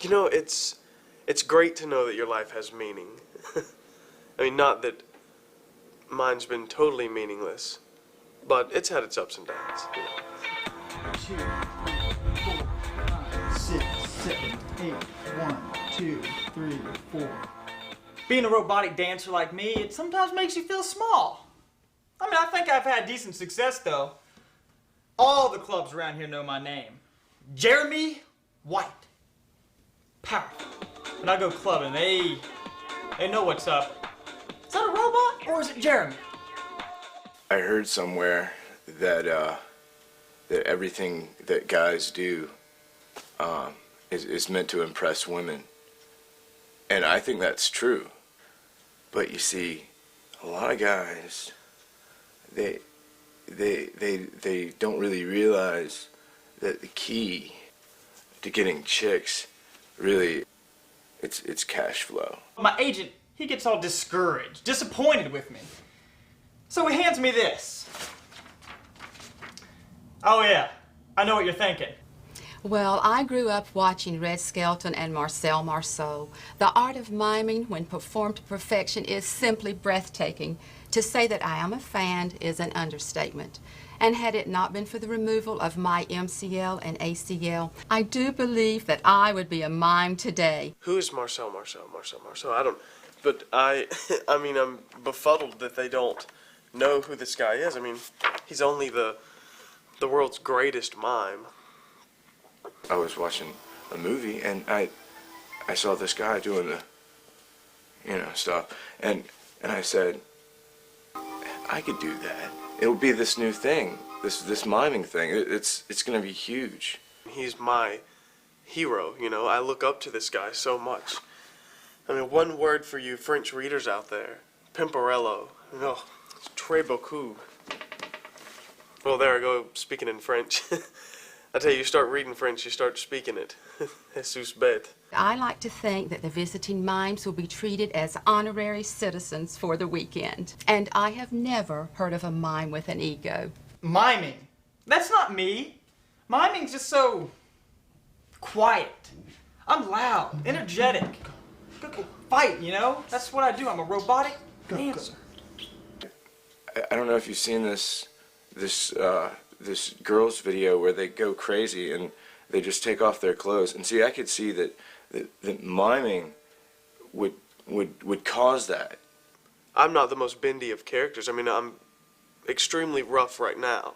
You know, it's great to know that your life has meaning. I mean, not that mine's been totally meaningless, but it's had its ups and downs, you know. 2, 3, 4, 5, 6, 7, 8, 1, 2, 3, 4. Being a robotic dancer like me, it sometimes makes you feel small. I mean, I think I've had decent success, though. All the clubs around here know my name. Jeremy White. Powerful. When I go clubbing, they know what's up. Is that a robot, or is it Jeremy? I heard somewhere that that everything that guys do is meant to impress women, and I think that's true. But you see, a lot of guys, they don't really realize that the key to getting chicks, really, it's cash flow. My agent, he gets all discouraged, disappointed with me. So he hands me this. Oh yeah, I know what you're thinking. Well, I grew up watching Red Skelton and Maurice Marceau. The art of miming, when performed to perfection, is simply breathtaking. To say that I am a fan is an understatement. And had it not been for the removal of my MCL and ACL, I do believe that I would be a mime today. Who is Marceau? I don't, but I mean, I'm befuddled that they don't know who this guy is. I mean, he's only the world's greatest mime. I was watching a movie and I saw this guy doing the, stuff, and I said, I could do that. It'll be this new thing, this miming thing. It's gonna be huge. He's my hero, you know. I look up to this guy so much. I mean, one word for you French readers out there: pimperello. No, très beaucoup. Well, there I go, speaking in French. I tell you, you start reading French, you start speaking it. Jesus bête. I like to think that the visiting mimes will be treated as honorary citizens for the weekend. And I have never heard of a mime with an ego. Miming? That's not me. Miming's just so quiet. I'm loud, energetic. Go fight, you know? That's what I do. I'm a robotic dancer. I don't know if you've seen this girls video where they go crazy and they just take off their clothes. And see, I could see that miming would cause that. I'm not the most bendy of characters. I mean, I'm extremely rough right now.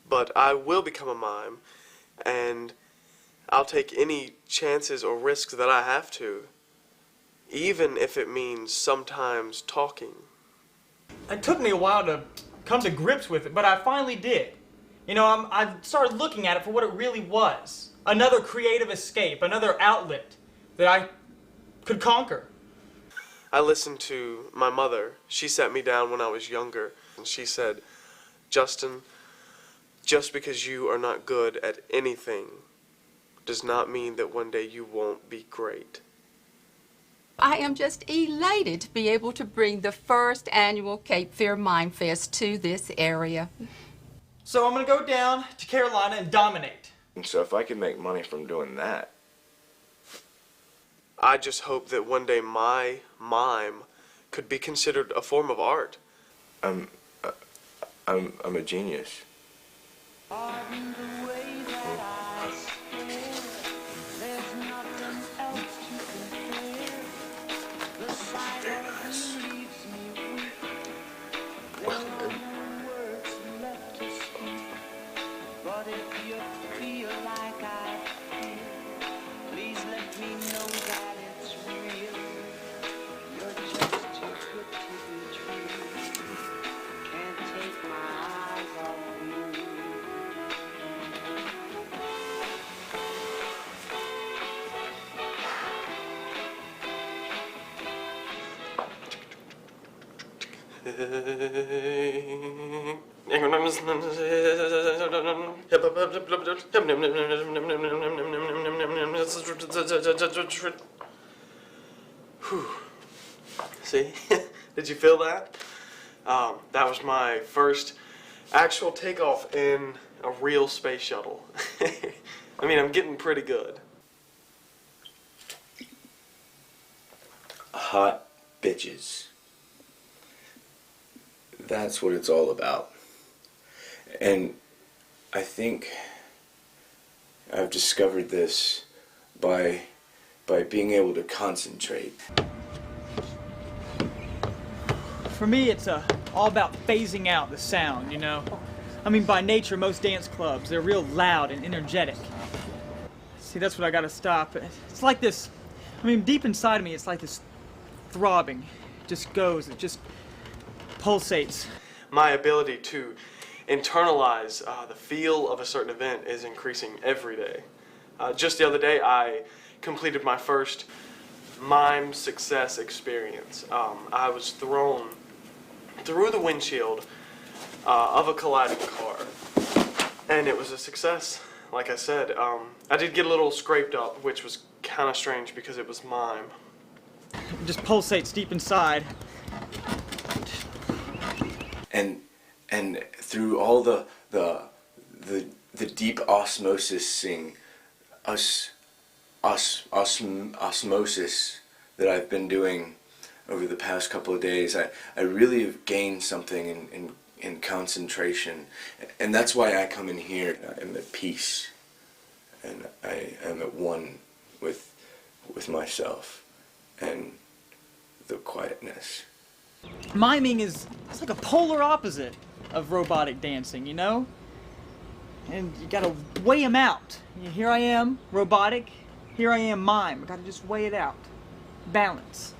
But I will become a mime, and I'll take any chances or risks that I have to, even if it means sometimes talking. It took me a while to come to grips with it, but I finally did. You know, I started looking at it for what it really was. Another creative escape, another outlet that I could conquer. I listened to my mother. She sat me down when I was younger, and she said, Justin, just because you are not good at anything does not mean that one day you won't be great. I am just elated to be able to bring the first annual Cape Fear Mime Fest to this area. So I'm going to go down to Carolina and dominate. And so if I could make money from doing that. I just hope that one day my mime could be considered a form of art. I'm a genius. Very nice. Well, but if you feel like I feel, please let me know that it's real. You're just too good to be true. Can't take my eyes off you. See? Did you feel that? That was my first actual takeoff in a real space shuttle. I mean, I'm getting pretty good. hot bitches. That's what it's all about. And I think I've discovered this by being able to concentrate. For me, it's all about phasing out the sound, you know? I mean, by nature, most dance clubs, they're real loud and energetic. See, that's what I gotta stop. It's like this, I mean, deep inside of me, it's like this throbbing. It just goes, it just pulsates. My ability to internalize the feel of a certain event is increasing every day. Just the other day, I completed my first mime success experience. I was thrown through the windshield of a colliding car, and it was a success. Like I said, I did get a little scraped up, which was kind of strange because it was mime. It just pulsates deep inside. And through all the deep osmosis that I've been doing over the past couple of days, I really have gained something in concentration, and that's why I come in here. I'm at peace, and I am at one with myself and the quietness. Miming it's like a polar opposite of robotic dancing, you know? And you gotta weigh them out. Here I am, robotic. Here I am, mime. I gotta just weigh it out. Balance.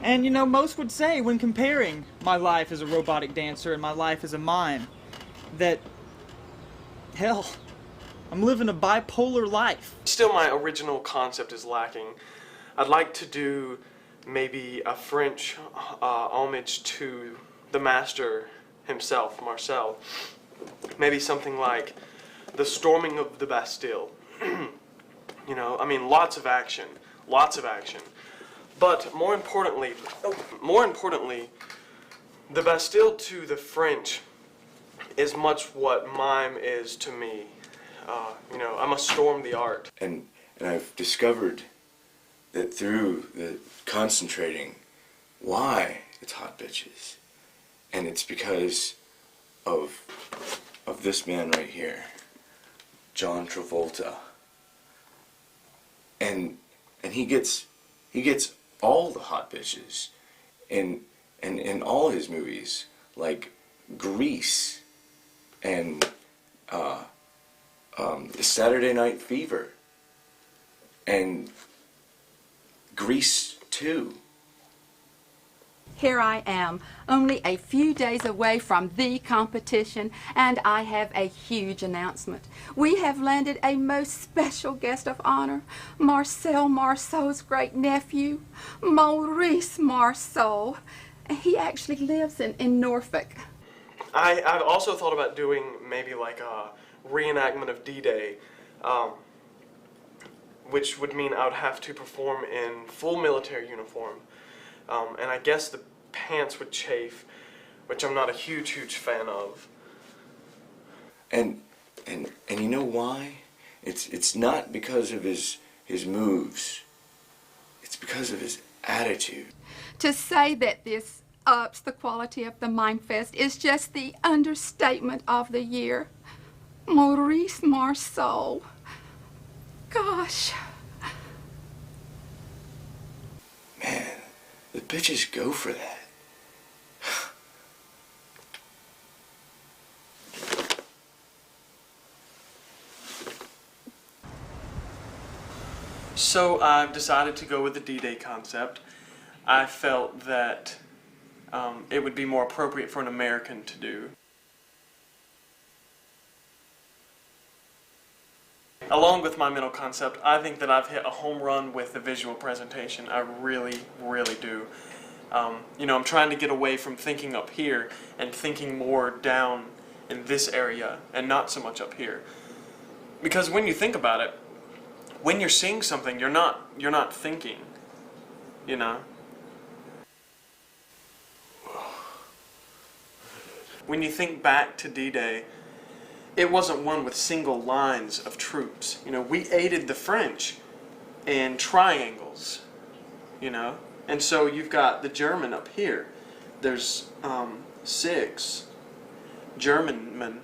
And you know, most would say when comparing my life as a robotic dancer and my life as a mime, that, hell, I'm living a bipolar life. Still, my original concept is lacking. I'd like to do maybe a French homage to the master himself, Marcel. Maybe something like the storming of the Bastille. You know, I mean, lots of action. But more importantly, the Bastille to the French is much what mime is to me. You know, I must storm the art. And I've discovered that through the concentrating why it's hot bitches. And it's because of this man right here, John Travolta. And he gets all the hot bitches in all his movies, like Grease and Saturday Night Fever and Grease 2. Here I am, only a few days away from the competition, and I have a huge announcement. We have landed a most special guest of honor, Maurice Marceau's great nephew, Maurice Marceau. He actually lives in Norfolk. I've also thought about doing maybe like a reenactment of D-Day, which would mean I would have to perform in full military uniform. And I guess the pants would chafe, which I'm not a huge fan of. And you know why? It's not because of his moves. It's because of his attitude. To say that this ups the quality of the Mime Fest is just the understatement of the year. Maurice Marceau. Gosh. Man, the bitches go for that. So I've decided to go with the D-Day concept. I felt that it would be more appropriate for an American to do. Along with my mental concept, I think that I've hit a home run with the visual presentation. I really do. You know, I'm trying to get away from thinking up here and thinking more down in this area and not so much up here. Because when you think about it, when you're seeing something, you're not thinking, you know? When you think back to D-Day, it wasn't won with single lines of troops. You know, we aided the French in triangles, you know? And so you've got the German up here. There's 6 German men,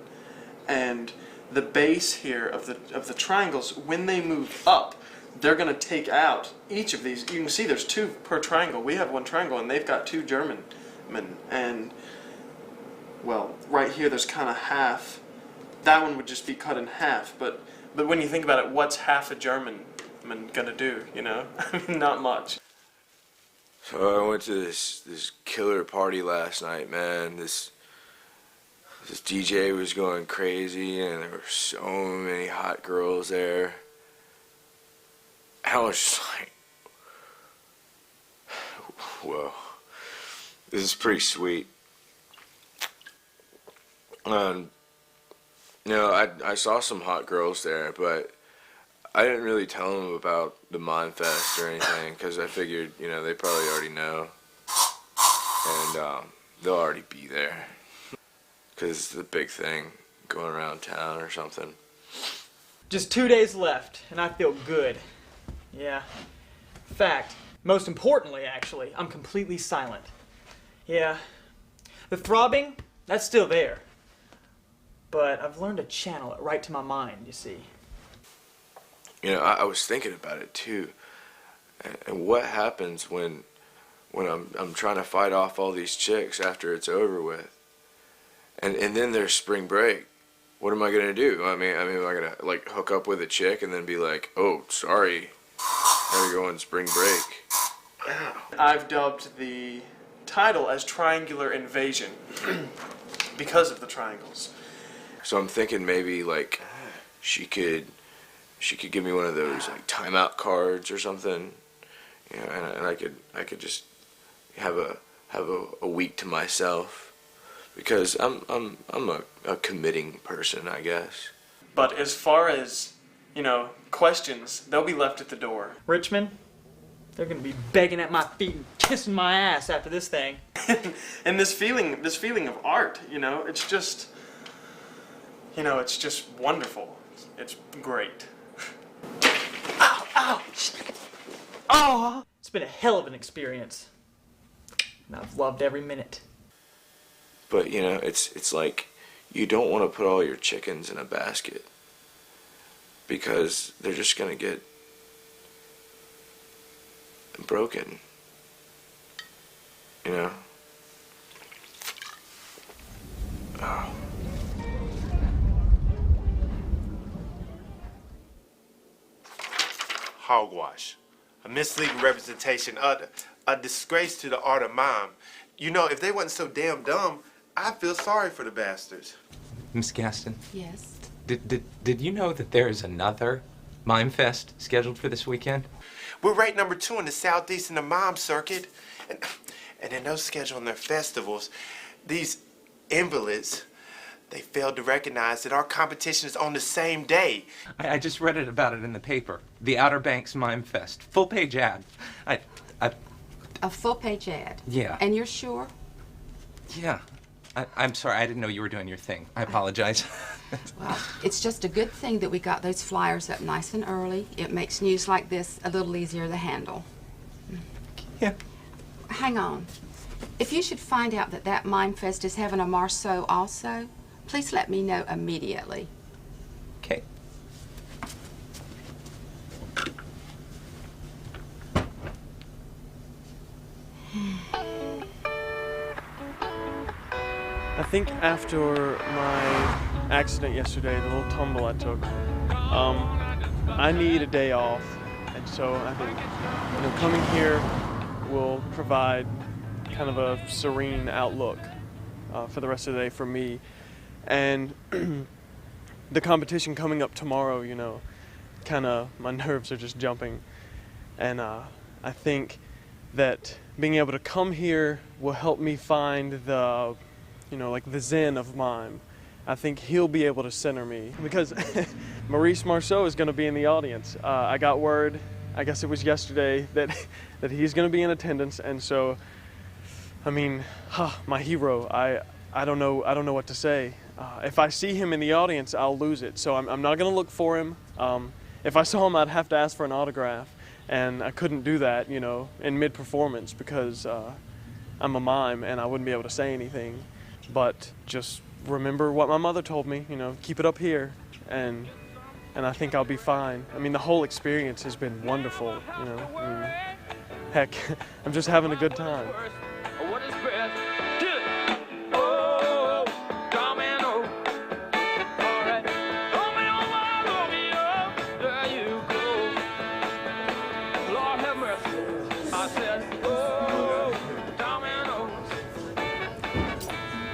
and the base here of the triangles, when they move up, they're going to take out each of these. You can see there's 2 per triangle. We have 1 triangle, and they've got 2 German men. And, well, right here there's kind of half. That one would just be cut in half. But when you think about it, what's half a German man going to do, you know? I mean, not much. So I went to this killer party last night, man. This DJ was going crazy, and there were so many hot girls there. I was just like, whoa, this is pretty sweet. You know, I saw some hot girls there, but I didn't really tell them about the Mime Fest or anything, because I figured, you know, they probably already know, and they'll already be there, because it's the big thing going around town or something. Just 2 days left, and I feel good. Yeah. In fact, most importantly, actually, I'm completely silent. Yeah. The throbbing, that's still there. But I've learned to channel it right to my mind, you see. You know, I was thinking about it too. And what happens when I'm trying to fight off all these chicks after it's over with? And then there's spring break. What am I gonna do? I mean, am I gonna like hook up with a chick and then be like, oh, sorry, gotta go on spring break? I've dubbed the title as Triangular Invasion because of the triangles. So I'm thinking maybe like she could give me one of those like timeout cards or something, you know, and I could just have a week to myself, because I'm a committing person, I guess. But as far as, you know, questions, they'll be left at the door. Richmond, they're gonna be begging at my feet and kissing my ass after this thing. And this feeling of art, you know, it's just, you know, it's just wonderful. It's great. Ow! Ow! Oh! It's been a hell of an experience. And I've loved every minute. But, you know, it's like you don't want to put all your chickens in a basket, because they're just going to get broken, you know? Oh. Hogwash, a misleading representation, a disgrace to the art of mime. You know, if they wasn't so damn dumb, I'd feel sorry for the bastards. Miss Gaston, Yes. did you know that there is another Mime Fest scheduled for this weekend? We're ranked number 2 in the Southeast in the mime circuit, and in those scheduling their festivals, these invalids, they failed to recognize that our competition is on the same day. I just read about it in the paper. The Outer Banks Mime Fest. Full-page ad. A full-page ad? Yeah. And you're sure? Yeah. I'm sorry, I didn't know you were doing your thing. I apologize. Well, it's just a good thing that we got those flyers up nice and early. It makes news like this a little easier to handle. Yeah. Hang on. If you should find out that that Mime Fest is having a Marceau also, please let me know immediately. Okay. I think after my accident yesterday, the little tumble I took, I need a day off, and so I think, you know, coming here will provide kind of a serene outlook for the rest of the day for me. And the competition coming up tomorrow, you know, kind of my nerves are just jumping, and I think that being able to come here will help me find the, you know, like the zen of mime. I think he'll be able to center me, because Maurice Marceau is going to be in the audience. I got word, I guess it was yesterday, that he's going to be in attendance, and so, I mean, my hero. I don't know what to say. If I see him in the audience, I'll lose it. So I'm not going to look for him. If I saw him, I'd have to ask for an autograph, And I couldn't do that, you know, in mid-performance because I'm a mime and I wouldn't be able to say anything. But just remember what my mother told me, you know, keep it up here, and I think I'll be fine. I mean, the whole experience has been wonderful, you know. I mean, heck, I'm just having a good time. What is breath? Get it! Oh, domino. All right. Romeo, my Romeo, there you go. Lord have mercy. I said, oh, domino.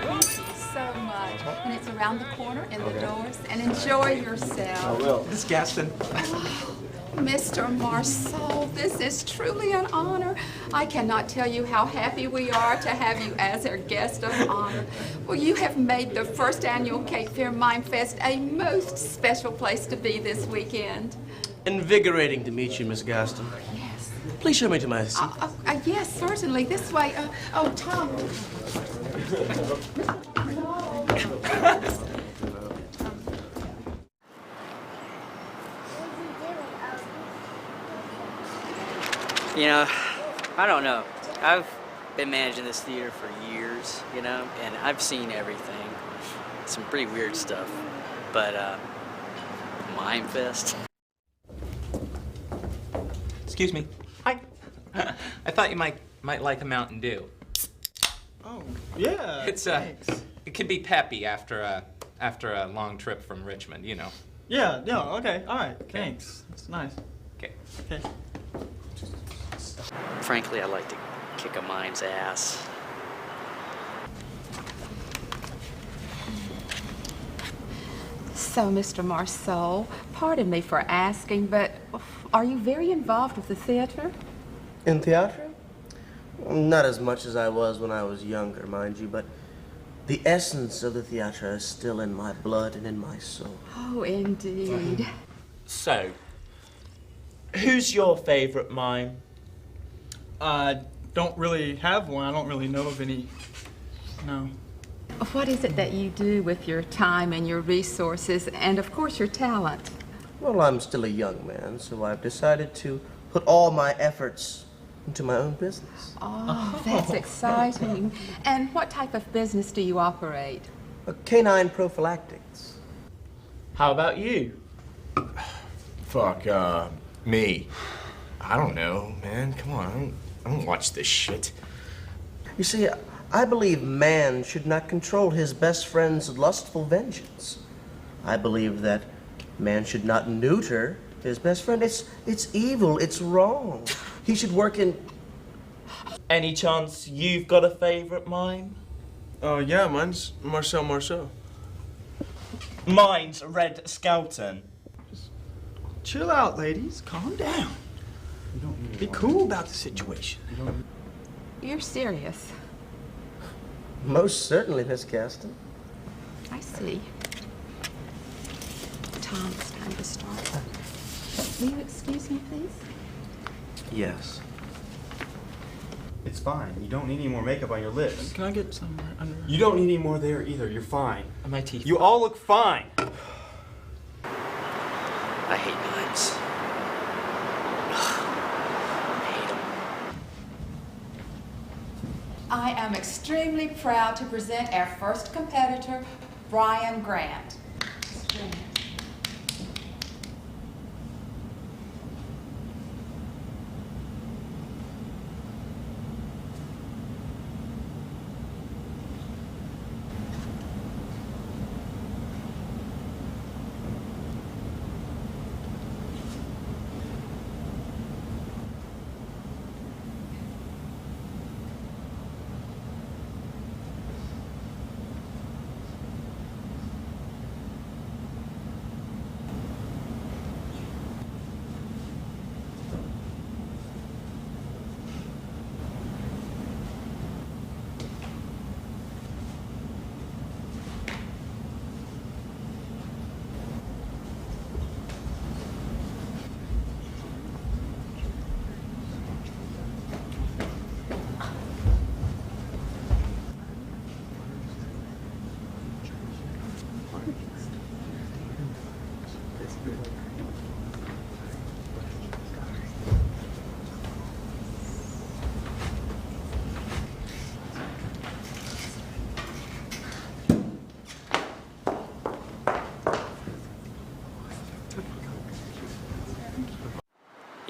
Thank you so much. And it's around the corner in the doors. And enjoy yourself. Miss Gaston. Mr. Marceau, this is truly an honor. I cannot tell you how happy we are to have you as our guest of honor. Well, you have made the first annual Cape Fear Mime Fest a most special place to be this weekend. Invigorating to meet you, Miss Gaston. Yes. Please show me to my seat. Yes, certainly. This way. Oh, Tom. You know, I don't know. I've been managing this theater for years, you know, and I've seen everything. Some pretty weird stuff. But, Mime Fest? Excuse me. Hi. I thought you might like a Mountain Dew. Oh, yeah. It's thanks. it can be peppy after a long trip from Richmond, you know. Yeah, okay, all right, thanks. That's nice. Okay. Okay. Frankly, I like to kick a mime's ass. So, Mr. Marceau, pardon me for asking, but are you very involved with the theater? In theater? Not as much as I was when I was younger, mind you, but the essence of the theater is still in my blood and in my soul. Oh, indeed. So, who's your favorite mime? I don't really have one. I don't really know of any. No. What is it that you do with your time and your resources and, of course, your talent? Well, I'm still a young man, so I've decided to put all my efforts into my own business. Oh, that's exciting. And what type of business do you operate? Canine prophylactics. How about you? Fuck, me. I don't know, man. Come on, I don't watch this shit. You see, I believe man should not control his best friend's lustful vengeance. I believe that man should not neuter his best friend. It's evil, it's wrong. He should work in... Any chance you've got a favorite mime? Yeah, mine's Marcel Marceau. Mine's Red Skelton. Chill out, ladies. Calm down. Be cool about the situation. You're serious. Most certainly, Miss Gaston. I see. Tom, it's time to start. Will you excuse me, please? Yes. It's fine. You don't need any more makeup on your lips. Can I get some under? You don't need any more there either. You're fine. My teeth. You all look fine. I hate mimes. I hate them. I am extremely proud to present our first competitor, Brian Grant.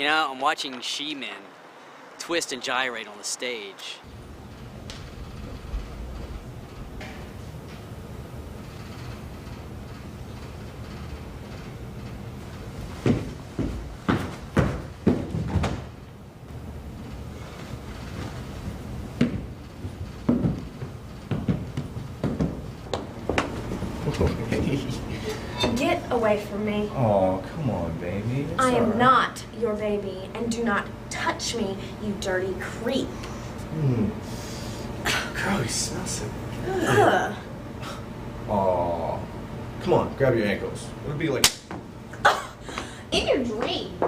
You know, I'm watching she-men twist and gyrate on the stage. Get away from me. Oh, come on, baby. It's I am all right. not your baby, and do not touch me, you dirty creep. Girl, you smell so good. Ugh. Oh, come on, grab your ankles. It'll be like. In your dreams.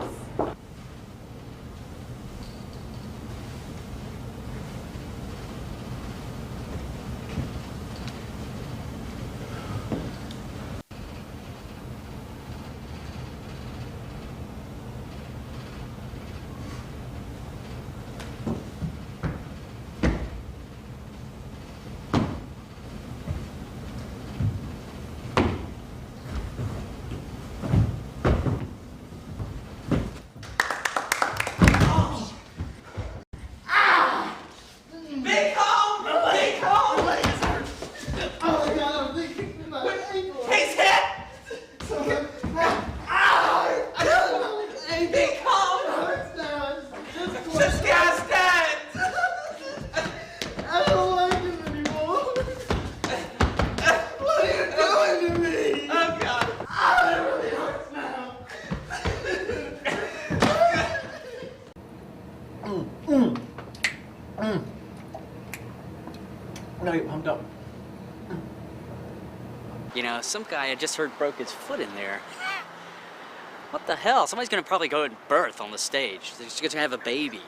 I gotta get pumped up. You know, some guy I just heard broke his foot in there. What the hell? Somebody's gonna probably go and birth on the stage. They're just gonna have a baby.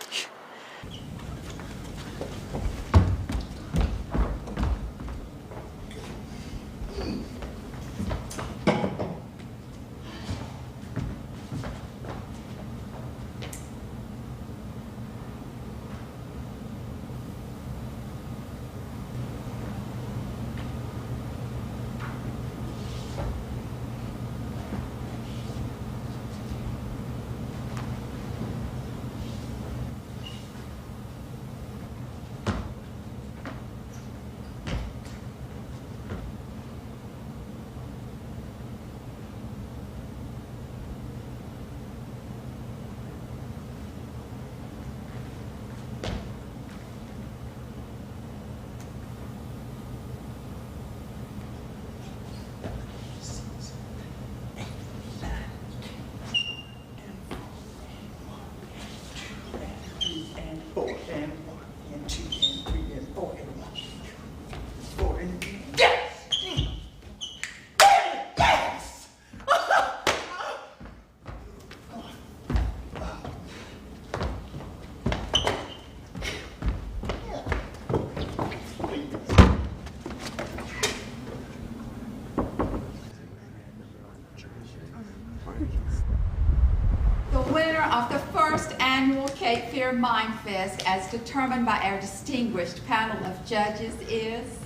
The winner of the first annual Cape Fear Mime Fest, as determined by our distinguished panel of judges, is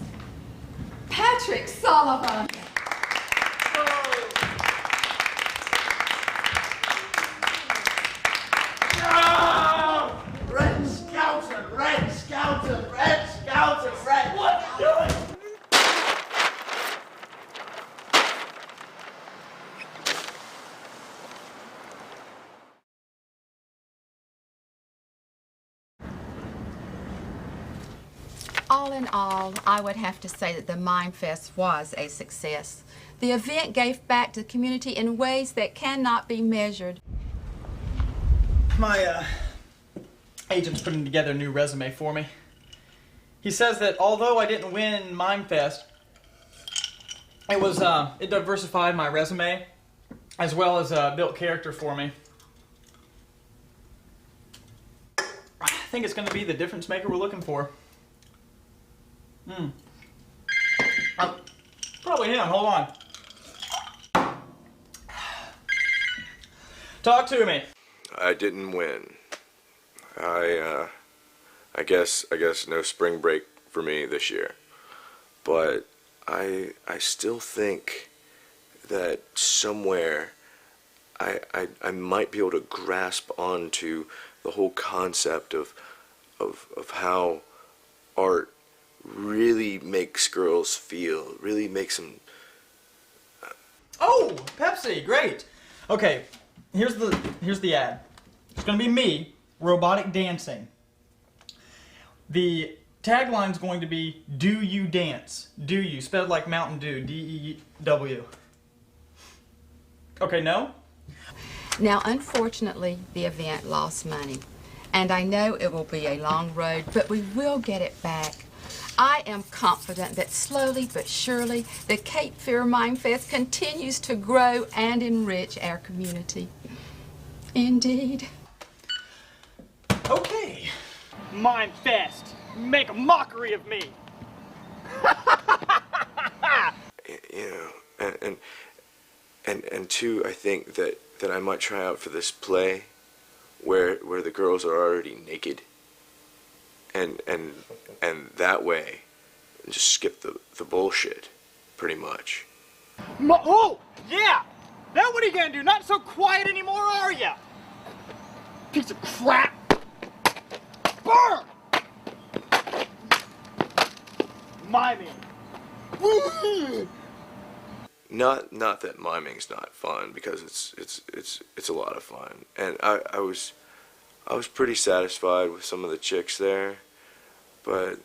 Patrick Sullivan. Red Scouter, Red Scouter, Red Scouter, Red. What are you doing? All in all, I would have to say that the Mime Fest was a success. The event gave back to the community in ways that cannot be measured. My agent's putting together a new resume for me. He says that although I didn't win Mime Fest, it diversified my resume as well as built character for me. I think it's going to be the difference maker we're looking for. Probably him. Hold on. Talk to me. I didn't win. I guess no spring break for me this year. But I still think that somewhere I might be able to grasp onto the whole concept of how art really makes girls feel, really makes them. Oh, Pepsi, great. Okay, here's the ad. It's gonna be me, robotic dancing. The tagline's going to be, "Do you dance? Do you?" Spelled like Mountain Dew, D-E-W. Okay, no? Now, unfortunately, the event lost money. And I know it will be a long road, but we will get it back. I am confident that slowly but surely, the Cape Fear Mime Fest continues to grow and enrich our community. Indeed. Okay. Mime Fest. Make a mockery of me. You know, and two, I think that I might try out for this play where the girls are already naked, and that way just skip the bullshit pretty much. Oh, yeah! Now what are you gonna do? Not so quiet anymore, are ya? Piece of crap! Burn! Miming. Not that miming's not fun, because it's a lot of fun, and I was pretty satisfied with some of the chicks there, but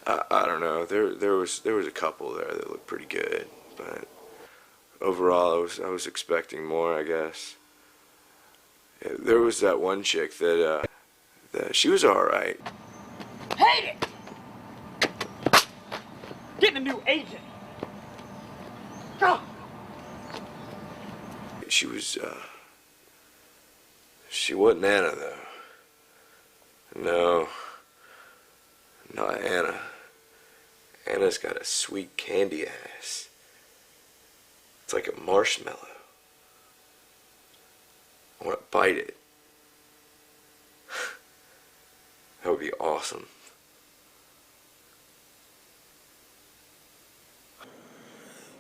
I don't know, there was a couple there that looked pretty good, but overall I was expecting more, I guess. Yeah, there was that one chick that she was all right. Hate it! Getting a new agent. Go! She wasn't Anna, though. No, not Anna. Anna's got a sweet candy ass. It's like a marshmallow. I want to bite it. That would be awesome.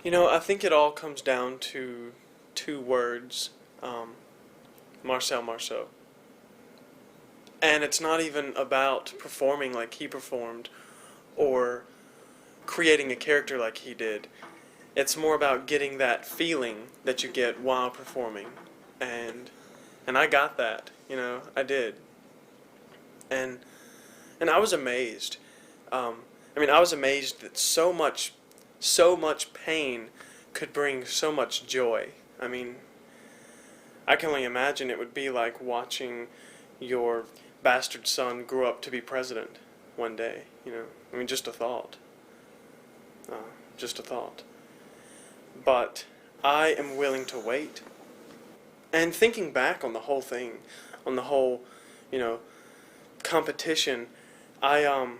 You know, I think it all comes down to two words, Marceau. And it's not even about performing like he performed or creating a character like he did. It's more about getting that feeling that you get while performing. And I got that, you know, I did. And I was amazed. I was amazed that so much pain could bring so much joy. I mean, I can only imagine it would be like watching your bastard son grow up to be president one day, you know. I mean, just a thought. Just a thought. But I am willing to wait. And thinking back on the whole thing, on the whole, you know, competition, I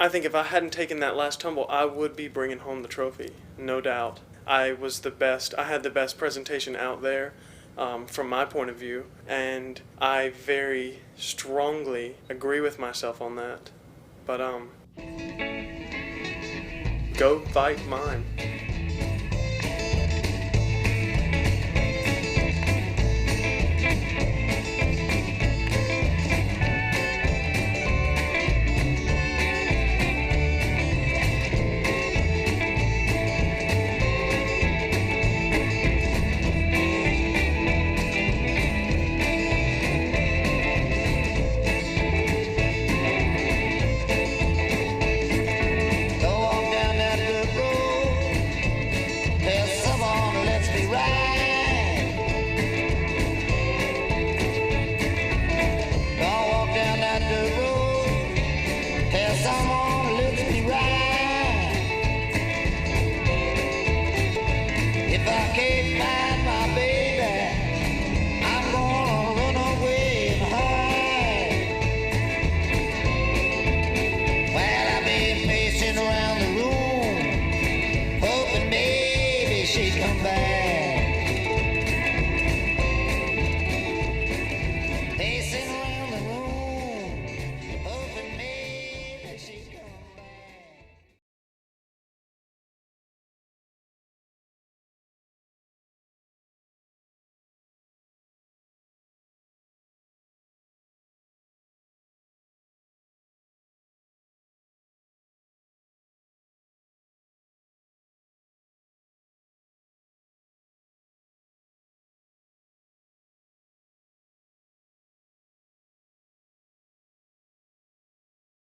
think if I hadn't taken that last tumble, I would be bringing home the trophy, no doubt. I was the best. I had the best presentation out there, from my point of view, and I very strongly agree with myself on that. But go fight mime. If I can't find